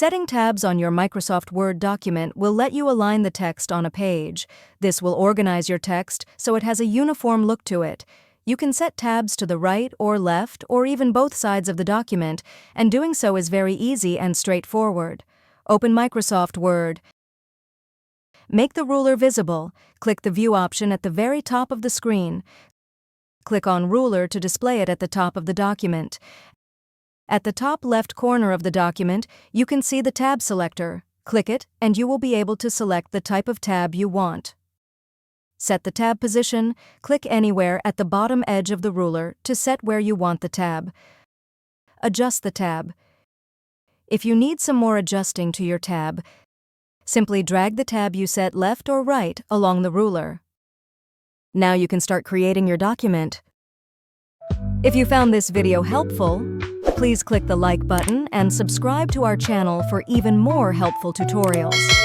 Setting tabs on your Microsoft Word document will let you align the text on a page. This will organize your text so it has a uniform look to it. You can set tabs to the right or left or even both sides of the document, and doing so is very easy and straightforward. Open Microsoft Word. Make the ruler visible. Click the View option at the very top of the screen. Click on Ruler to display it at the top of the document. At the top left corner of the document, you can see the tab selector. Click it, and you will be able to select the type of tab you want. Set the tab position. Click anywhere at the bottom edge of the ruler to set where you want the tab. Adjust the tab. If you need some more adjusting to your tab, simply drag the tab you set left or right along the ruler. Now you can start creating your document. If you found this video helpful, please click the like button and subscribe to our channel for even more helpful tutorials.